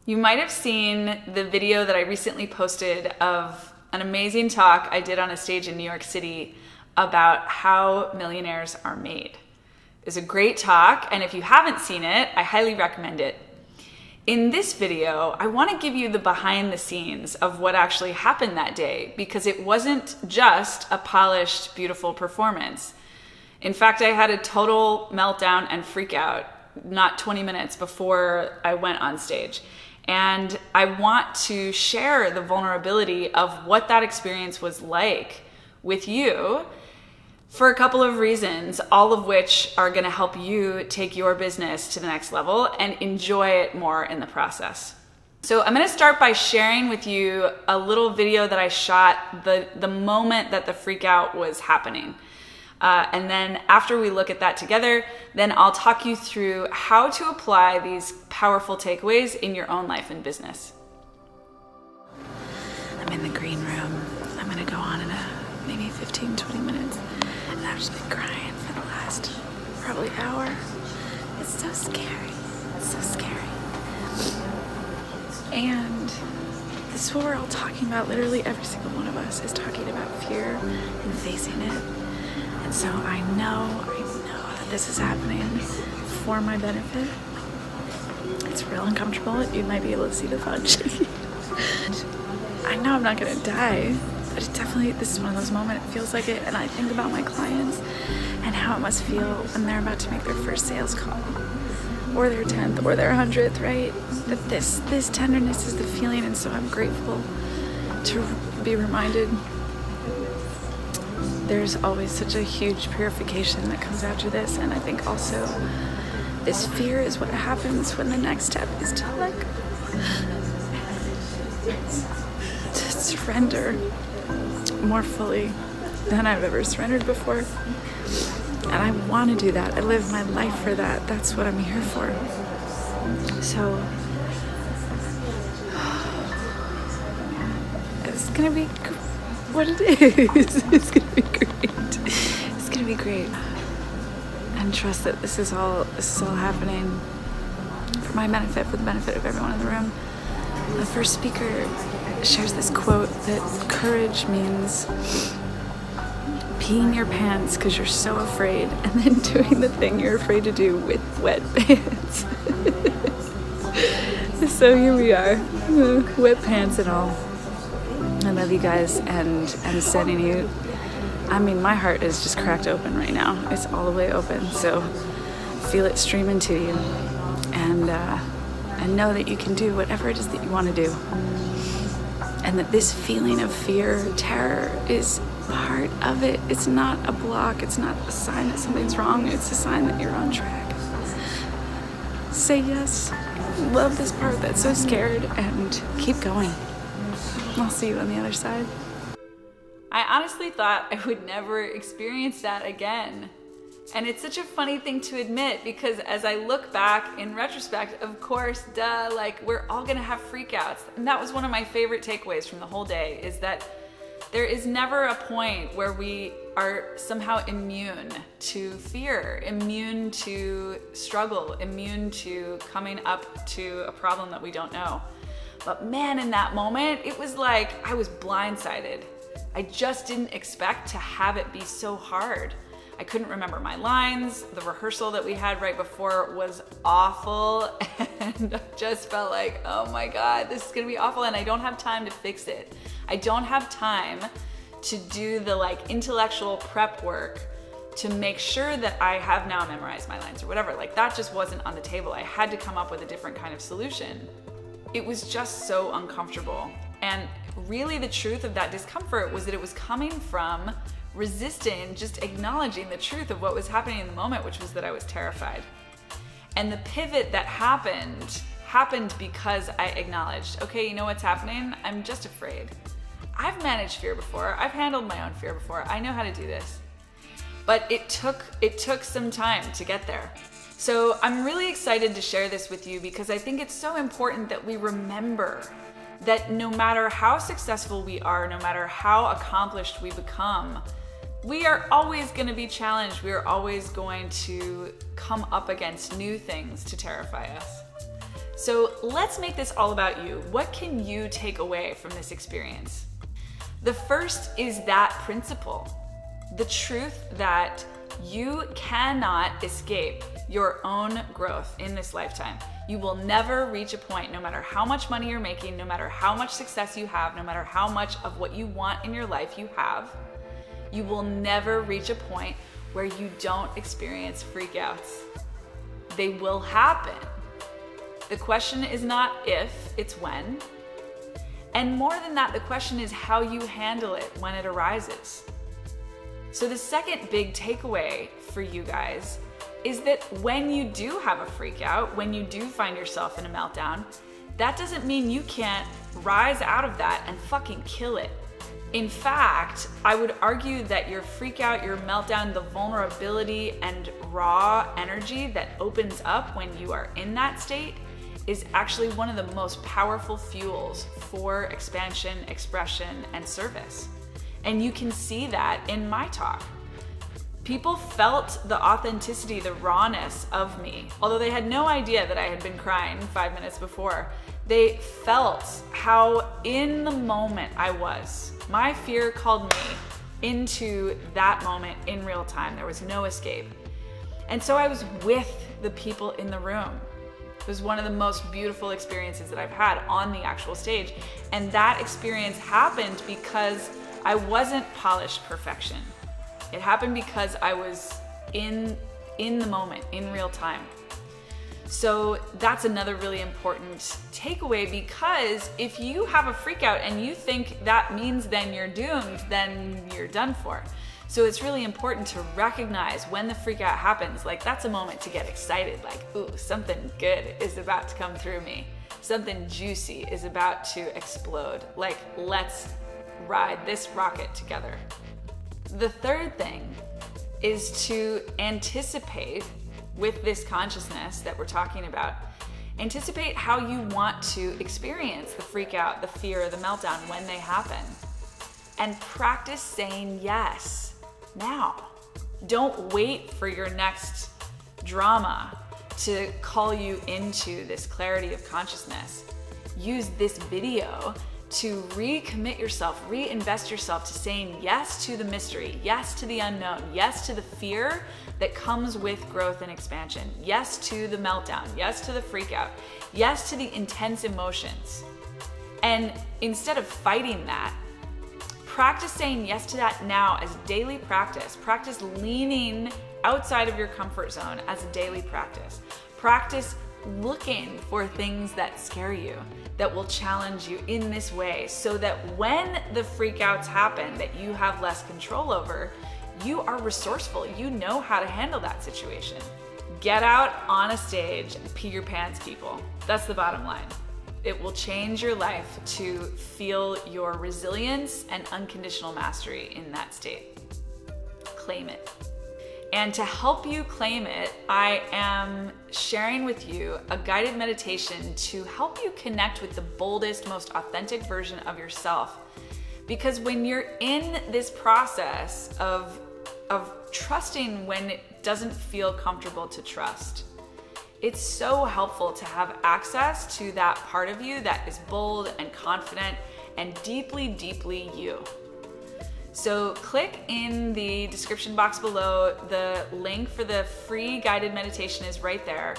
You might have seen the video that I recently posted of an amazing talk I did on a stage in New York City about how millionaires are made. It's a great talk, and if you haven't seen it, I highly recommend it. In this video, I want to give you the behind the scenes of what actually happened that day, because it wasn't just a polished, beautiful performance. In fact, I had a total meltdown and freak out not 20 minutes before I went on stage. And I want to share the vulnerability of what that experience was like with you for a couple of reasons, all of which are going to help you take your business to the next level and enjoy it more in the process. So I'm going to start by sharing with you a little video that I shot the moment that the freak out was happening. And then after we look at that together, then I'll talk you through how to apply these powerful takeaways in your own life and business. I'm in the green room. I'm going to go on in maybe 15, 20 minutes. And I've just been crying for the last probably hour. It's so scary. It's so scary. And this is what we're all talking about. Literally every single one of us is talking about fear and facing it. And so I know that this is happening for my benefit. It's real uncomfortable. You might be able to see the fudge. I know I'm not gonna die, but it definitely, this is one of those moments, it feels like it. And I think about my clients and how it must feel when they're about to make their first sales call, or their 10th, or their 100th, right? That this tenderness is the feeling, and so I'm grateful to be reminded there's always such a huge purification that comes after this. And I think also this fear is what happens when the next step is to let go, to surrender more fully than I've ever surrendered before. And I want to do that. I live my life for that. That's what I'm here for. So it's gonna be what it is. It's gonna be great. It's gonna be great. And trust that this is all happening for my benefit, for the benefit of everyone in the room. The first speaker shares this quote that courage means peeing your pants because you're so afraid, and then doing the thing you're afraid to do with wet pants. So here we are, wet pants and all. I love you guys, and I'm sending you, I mean, my heart is just cracked open right now. It's all the way open, so feel it streaming to you, and know that you can do whatever it is that you want to do, and that this feeling of fear, terror, is part of it. It's not a block. It's not a sign that something's wrong. It's a sign that you're on track. Say yes. Love this part that's so scared, and keep going. I'll see you on the other side. I honestly thought I would never experience that again. And it's such a funny thing to admit, because as I look back in retrospect, of course, like, we're all gonna have freakouts. And that was one of my favorite takeaways from the whole day, is that there is never a point where we are somehow immune to fear, immune to struggle, immune to coming up to a problem that we don't know. But man, in that moment, it was like I was blindsided. I just didn't expect to have it be so hard. I couldn't remember my lines. The rehearsal that we had right before was awful, and I just felt like, oh my God, this is gonna be awful, and I don't have time to fix it. I don't have time to do the intellectual prep work to make sure that I have now memorized my lines or whatever. That just wasn't on the table. I had to come up with a different kind of solution. It was just so uncomfortable. And really the truth of that discomfort was that it was coming from resisting just acknowledging the truth of what was happening in the moment, which was that I was terrified. And the pivot that happened because I acknowledged, okay, you know what's happening? I'm just afraid. I've managed fear before. I've handled my own fear before. I know how to do this. But it took some time to get there. So I'm really excited to share this with you, because I think it's so important that we remember that no matter how successful we are, no matter how accomplished we become, we are always going to be challenged. We are always going to come up against new things to terrify us. So let's make this all about you. What can you take away from this experience? The first is that principle, the truth that you cannot escape your own growth in this lifetime. You will never reach a point, no matter how much money you're making, no matter how much success you have, no matter how much of what you want in your life you have, you will never reach a point where you don't experience freakouts. They will happen. The question is not if, it's when. And more than that, the question is how you handle it when it arises. So the second big takeaway for you guys is that when you do have a freak out, when you do find yourself in a meltdown, that doesn't mean you can't rise out of that and fucking kill it. In fact, I would argue that your freak out, your meltdown, the vulnerability and raw energy that opens up when you are in that state is actually one of the most powerful fuels for expansion, expression, and service. And you can see that in my talk. People felt the authenticity, the rawness of me. Although they had no idea that I had been crying 5 minutes before, they felt how in the moment I was. My fear called me into that moment in real time. There was no escape. And so I was with the people in the room. It was one of the most beautiful experiences that I've had on the actual stage. And that experience happened because I wasn't polished perfection. It happened because I was in the moment, in real time. So that's another really important takeaway, because if you have a freak out and you think that means then you're doomed, then you're done for. So it's really important to recognize when the freak out happens, like that's a moment to get excited, like, ooh, something good is about to come through me. Something juicy is about to explode. Like, let's ride this rocket together. The third thing is to anticipate, with this consciousness that we're talking about, anticipate how you want to experience the freak out, the fear, the meltdown when they happen. And practice saying yes now. Don't wait for your next drama to call you into this clarity of consciousness. Use this video to recommit yourself, reinvest yourself to saying yes to the mystery, yes to the unknown, yes to the fear that comes with growth and expansion, yes to the meltdown, yes to the freak out, yes to the intense emotions. And instead of fighting that, practice saying yes to that now as daily practice. Practice leaning outside of your comfort zone as a daily practice. Practice looking for things that scare you, that will challenge you in this way, so that when the freakouts happen that you have less control over, you are resourceful. You know how to handle that situation. Get out on a stage and pee your pants, people. That's the bottom line. It will change your life to feel your resilience and unconditional mastery in that state. Claim it. And to help you claim it, I am sharing with you a guided meditation to help you connect with the boldest, most authentic version of yourself. Because when you're in this process of trusting when it doesn't feel comfortable to trust, it's so helpful to have access to that part of you that is bold and confident and deeply, deeply you. So click in the description box below. The link for the free guided meditation is right there.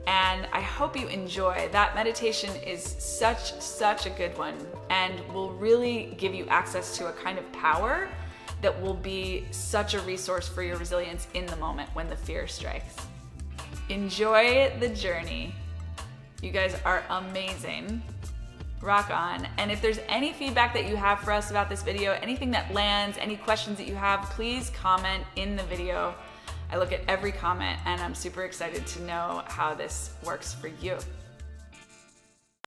And I hope you enjoy. That meditation is such a good one, and will really give you access to a kind of power that will be such a resource for your resilience in the moment when the fear strikes. Enjoy the journey. You guys are amazing. Rock on. And if there's any feedback that you have for us about this video, anything that lands, any questions that you have, please comment in the video. I look at every comment and I'm super excited to know how this works for you.